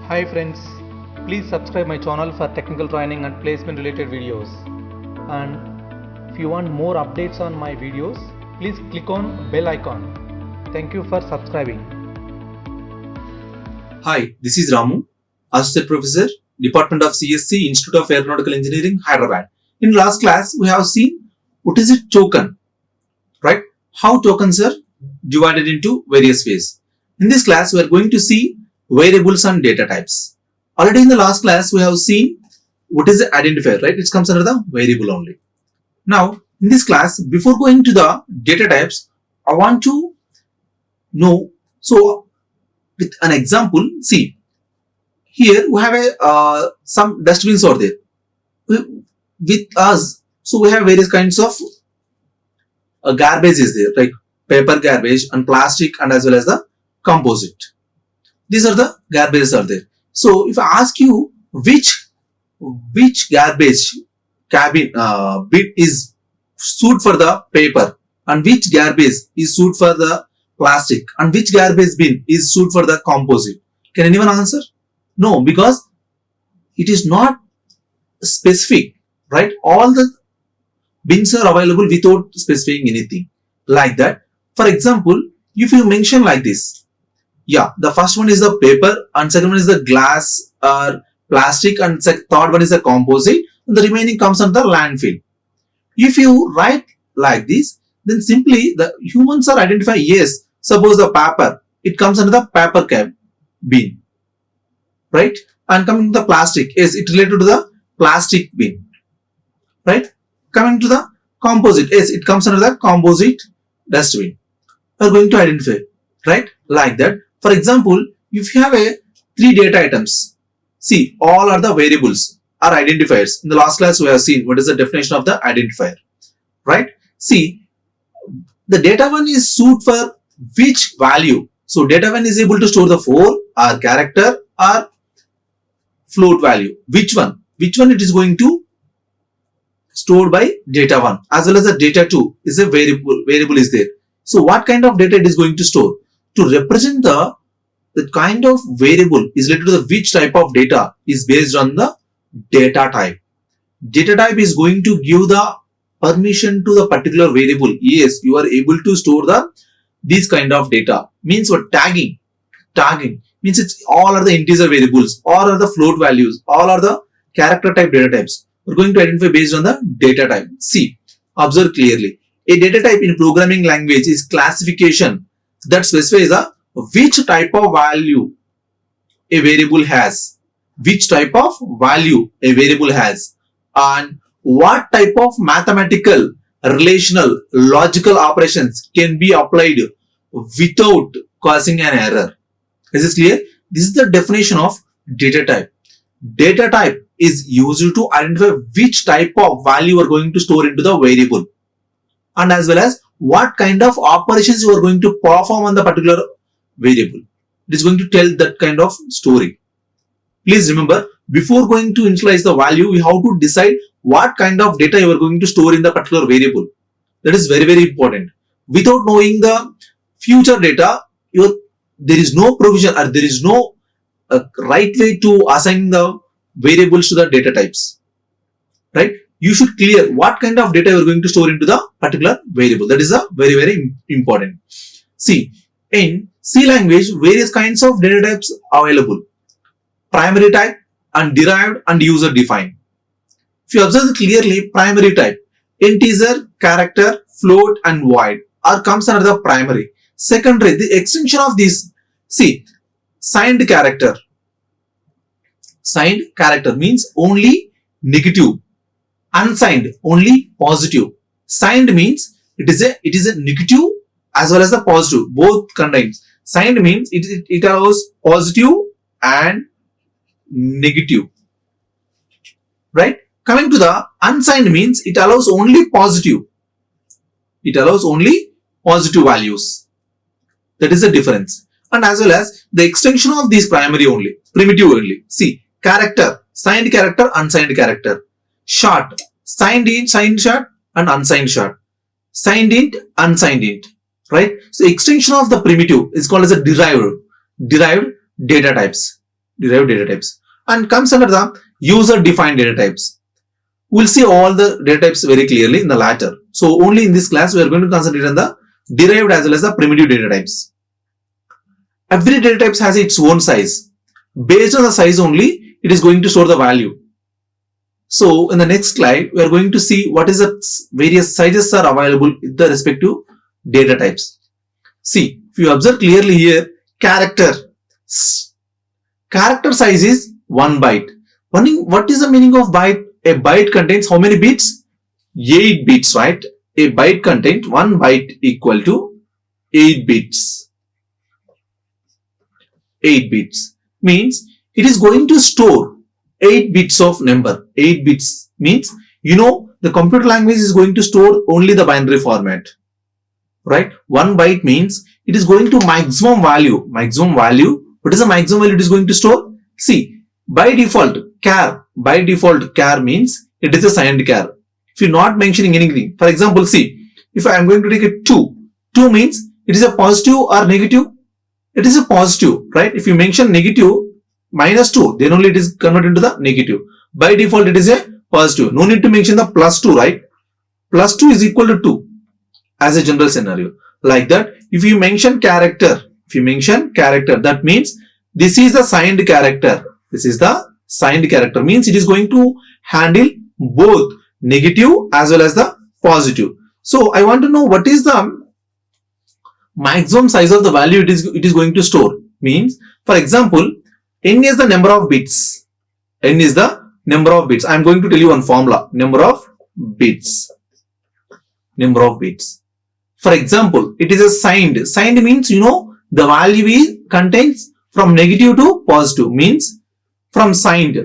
Hi friends, please subscribe my channel for technical training and placement related videos. And if you want more updates on my videos, please click on bell icon. Thank you for subscribing. Hi, this is Ramu, Associate Professor, Department of CSC, Institute of Aeronautical Engineering, Hyderabad. In last class, we have seen what is a token, right? How tokens are divided into various ways. In this class, we are going to see variables and data types. Already in the last class, we have seen what is the identifier, right? It comes under the variable only. Now, in this class, before going to the data types, I want to know, so with an example, see, here we have some dustbins are there with us. So we have various kinds of garbage is there, like paper garbage and plastic and as well as the composite. These are the garbages are there. So if I ask you which garbage bit is suit for the paper and which garbage is suit for the plastic and which garbage bin is suit for the composite, can anyone answer? No, because it is not specific, right? All the bins are available without specifying anything like that. For example, if you mention like this, yeah, the first one is the paper and second one is the glass or plastic and third one is the composite and the remaining comes under landfill. If you write like this, then simply the humans are identify, yes, suppose the paper, it comes under the paper bin, right? And coming to the plastic, yes, it related to the plastic bin, right? Coming to the composite, yes, it comes under the composite dustbin. We are going to identify, right? Like that. For example, if you have three data items, see, all are the variables are identifiers. In the last class, we have seen what is the definition of the identifier, right? See, the data one is suit for which value. So data one is able to store the 4 or character or float value. Which one it is going to store by data 1 as well as the data 2 is a variable is there. So what kind of data it is going to store? To represent the kind of variable is related to the which type of data is based on the data type. Data type is going to give the permission to the particular variable. Yes, you are able to store these kind of data. Means what? Tagging means it's all are the integer variables, all are the float values, all are the character type data types. We're going to identify based on the data type. See, observe clearly. A data type in programming language is classification that specifies which type of value a variable has, and what type of mathematical, relational, logical operations can be applied without causing an error. Is this clear? This is the definition of data type. Data type is used to identify which type of value you are going to store into the variable and as well as what kind of operations you are going to perform on the particular variable. It is going to tell that kind of story. Please remember, before going to initialize the value, we have to decide what kind of data you are going to store in the particular variable. That is very, very important. Without knowing the future data, there is no provision or there is no right way to assign the variables to the data types, right? You should clear what kind of data you are going to store into the particular variable. That is a very, very important. See, in C language, various kinds of data types are available. Primary type and derived and user defined. If you observe clearly, primary type, integer, character, float and void are comes under the primary. Secondary, the extension of this, see, signed character means only negative, unsigned only positive. Signed means it is a negative as well as the positive, both contains. Signed means it allows positive and negative, right? Coming to the unsigned means it allows only positive. Values. That is the difference. And as well as the extension of these primitive only. See, character, signed character, unsigned character. Short, signed int, signed short and unsigned short. Signed int, unsigned int, right? So extension of the primitive is called as a derived data types. derived data types, and comes under the user defined data types. We'll see all the data types very clearly in the latter. So only in this class we are going to concentrate on the derived as well as the primitive data types. Every data type has its own size. Based on the size only, it is going to store the value. So in the next slide, we are going to see what is the various sizes are available with the respective data types. See, if you observe clearly here, character size is 1 byte. What is the meaning of byte? A byte contains how many bits? 8 bits, right? A byte contains 1 byte equal to 8 bits. 8 bits means it is going to store 8 bits of number. 8 bits means, the computer language is going to store only the binary format, right? 1 byte means it is going to maximum value. What is the maximum value it is going to store? See, by default char means it is a signed char. If you are not mentioning anything, for example, see, if I am going to take a 2 means it is a positive or negative. It is a positive, right? If you mention negative -2, then only it is converted into the negative. By default, it is a positive. No need to mention the +2, right? +2 is equal to 2 as a general scenario. Like that, if you mention character, that means this is the signed character. Means it is going to handle both negative as well as the positive. So I want to know what is the maximum size of the value it is going to store. Means, for example, n is the number of bits. I am going to tell you one formula. Number of bits. For example, it is a signed. Signed means, the value contains from negative to positive. Means from signed.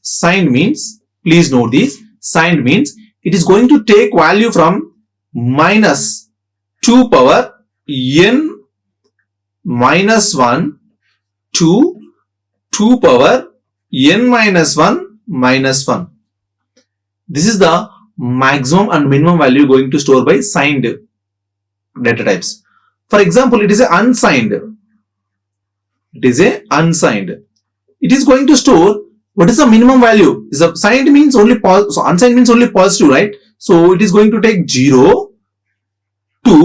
Signed means, please note this. Signed means it is going to take value from -2 power n -1 to 2 power n -1. This is the maximum and minimum value going to store by signed data types. For example, it is a unsigned. It is going to store what is the minimum value. Signed means only so unsigned means only positive, right? So it is going to take 0 to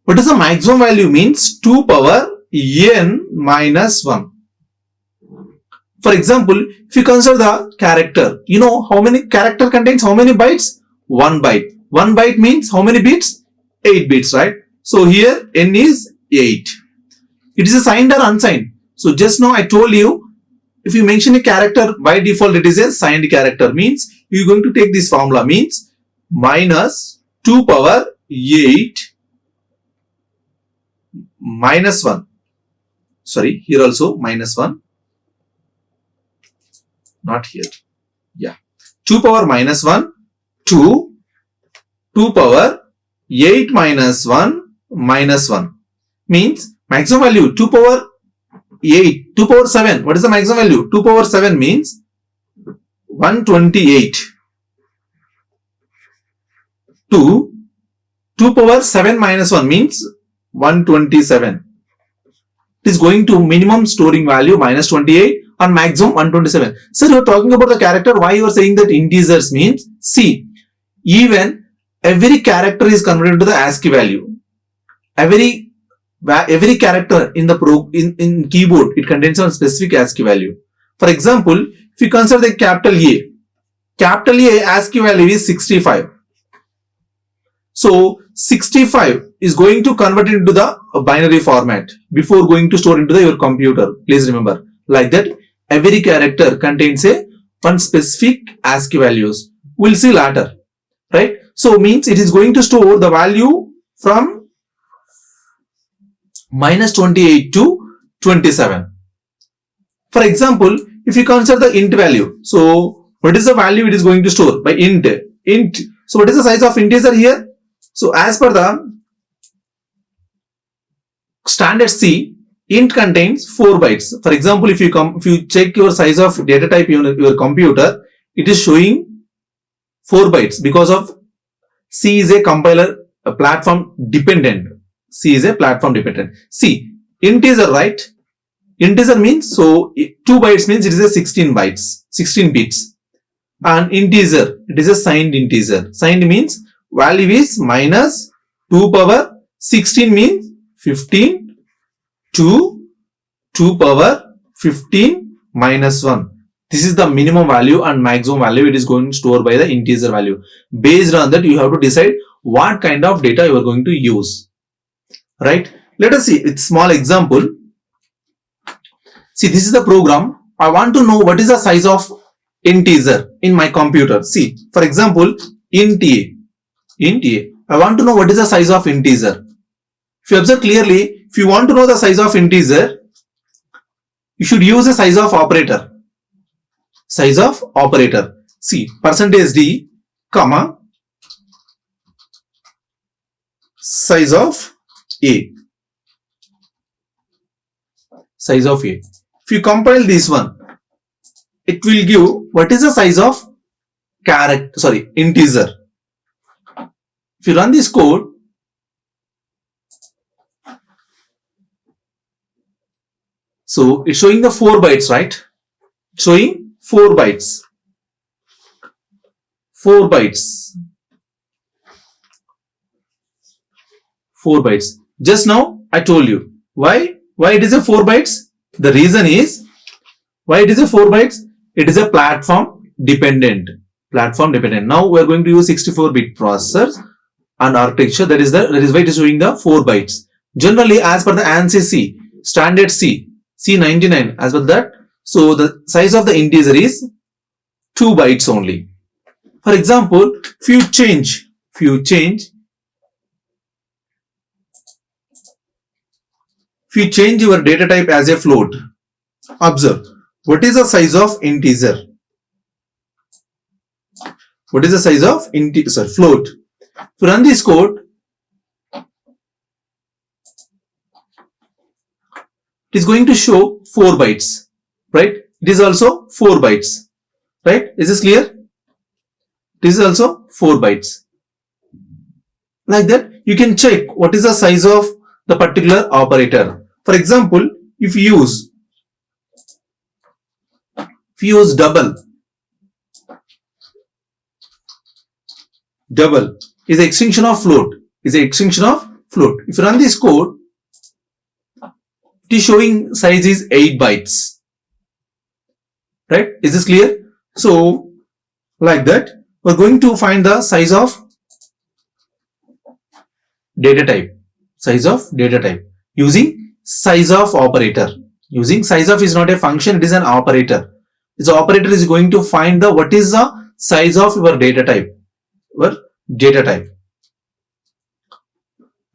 what is the maximum value means 2 power n -1. For example, if you consider the character, how many character contains how many bytes? 1 byte. 1 byte means how many bits? 8 bits, right? So here n is 8. It is a signed or unsigned. So just now I told you, if you mention a character, by default it is a signed character. Means you are going to take this formula, means -2 power 8 -1. Sorry, here also -1. Not here. Yeah. 2 power -1 to 2 power 8 -1 -1. Means maximum value 2 power 8, 2 power 7. What is the maximum value? 2 power 7 means 128. To 2 power 7 -1 means 127. It is going to minimum storing value -28 and maximum 127. Sir, you are talking about the character. Why you are saying that integers means? See, even every character is converted to the ASCII value. Every character in the in keyboard, it contains a specific ASCII value. For example, if you consider the capital A ASCII value is 65. So 65 is going to convert it into the binary format before going to store into your computer. Please remember, like that, every character contains one specific ASCII values. We'll see later, right? So means it is going to store the value from -28 to 27. For example, if you consider the int value, so what is the value it is going to store by int? So what is the size of integer here? So as per the standard C, int contains 4 bytes. For example, if you check your size of data type in your computer, it is showing 4 bytes because of C is a compiler, a platform dependent. C is a platform dependent. See, integer, right? Integer means, so 2 bytes means it is a 16 bytes, 16 bits. And integer, it is a signed integer. Signed means value is minus 2 power 16 means 15 to 2 power 15 minus 1. This is the minimum value and maximum value it is going to store by the integer value. Based on that, you have to decide what kind of data you are going to use. Right? Let us see with small example. See, this is the program. I want to know what is the size of integer in my computer. See, for example, int a. I want to know what is the size of integer. If you observe clearly, if you want to know the size of integer, you should use a size of operator. Size of operator. See, %d, comma, size of a. Size of a. If you compile this one, it will give what is the size of integer. If you run this code, so it's showing the 4 bytes, right? Showing 4 bytes. 4 bytes. 4 bytes. Just now I told you why it is a 4 bytes. The reason is why it is a 4 bytes. It is a platform dependent. Now we are going to use 64-bit processors and architecture. That is why it is showing the 4 bytes. Generally, as per the ANSI C, standard C99, as per that, so the size of the integer is 2 bytes only. For example, if you change your data type as a float, observe what is the size of integer. What is the size of float? To run this code, it is going to show 4 bytes, right? It is also 4 bytes, right? Is this clear? This is also 4 bytes. Like that, you can check what is the size of the particular operator. For example, if you use double is the extension of float. If you run this code, it is showing size is 8 bytes. Right? Is this clear? So, like that, we're going to find the size of data type. Using size of operator. Using size of is not a function, it is an operator. This operator is going to find what is the size of your data type.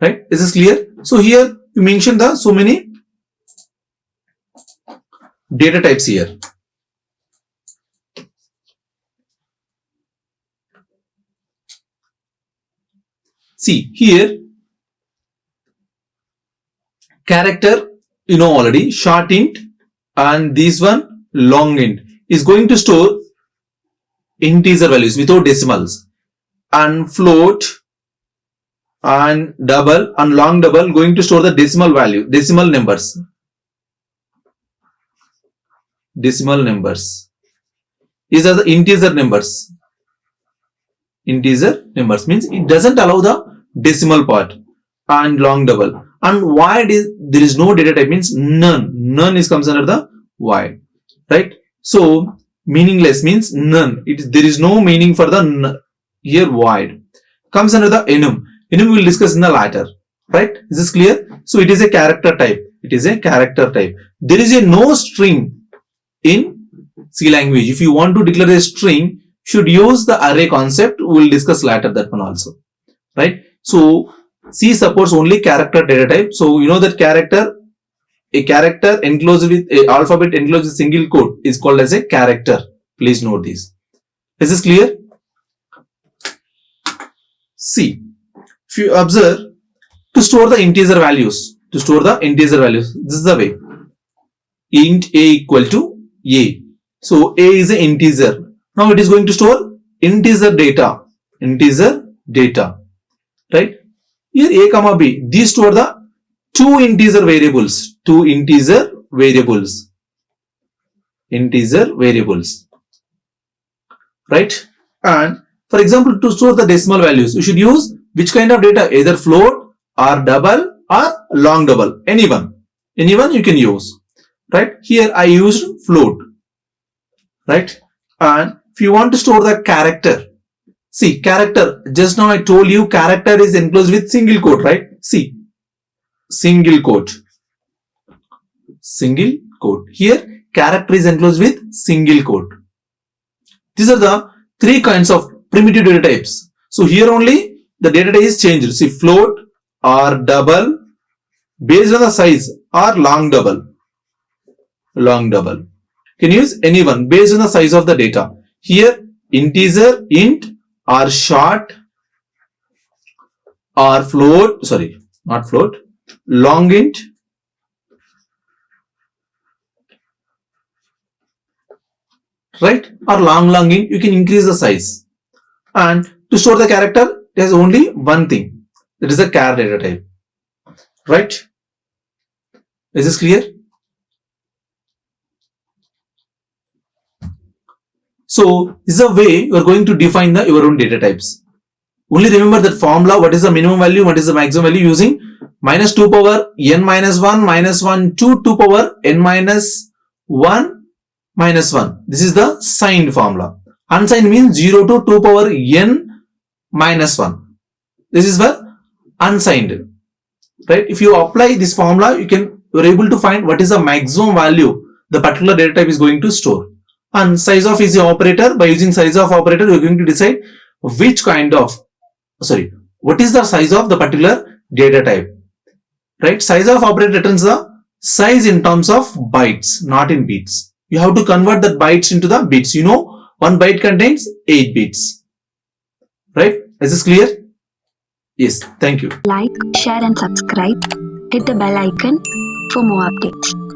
Right? Is this clear? So here you mentioned so many data types here. See here, character, you know already, short int, and this one long int is going to store integer values without decimals, and float and double and long double going to store the decimal numbers. These are the integer numbers. Integer numbers means it doesn't allow the decimal part, and long double. And why there is no data type means none. None comes under the void, right? So meaningless means none. There is no meaning for the here void. Comes under the enum. Enum we will discuss in the later, right? Is this clear? So it is a character type. There is a no string in C language. If you want to declare a string, should use the array concept. We will discuss later that one also, right? So C supports only character data type. So you know that a character enclosed with a alphabet enclosed with single quote is called as a character. Please note this. Is this clear? See, if you observe, to store the integer values, this is the way. Int a equal to a. So a is an integer. Now it is going to store integer data, right? Here a comma b, these store the two integer variables, two integer variables. Integer variables. Right? And for example, to store the decimal values, you should use which kind of data? Either float or double or long double. Anyone you can use. Right? Here I used float. Right? And if you want to store the character, see character, just now I told you character is enclosed with single quote, right? See, single quote. Single quote. Here character is enclosed with single quote. These are the three kinds of primitive data types. So here only the data type is changed. See, float or double based on the size or long double. Long double. Can use anyone based on the size of the data. Here integer, int or short or float, sorry, not float, long int, right, or long int, you can increase the size. And to store the character, there's only one thing, that is the char data type, right? Is this clear? So this is a way you are going to define your own data types. Only remember that formula, what is the minimum value, what is the maximum value, using minus 2 power n minus 1 minus 1 to 2 power n minus 1 minus 1. This is the signed formula. Unsigned means 0 to 2 power n minus 1. This is for unsigned. Right? If you apply this formula, you are able to find what is the maximum value the particular data type is going to store. And size of is the operator. By using size of operator, you are going to decide which kind of, what is the size of the particular data type. Right? Size of operator returns the size in terms of bytes, not in bits. You have to convert that bytes into the bits. You know, 1 byte contains 8 bits. Right? Is this clear? Yes. Thank you. Like, share and subscribe. Hit the bell icon for more updates.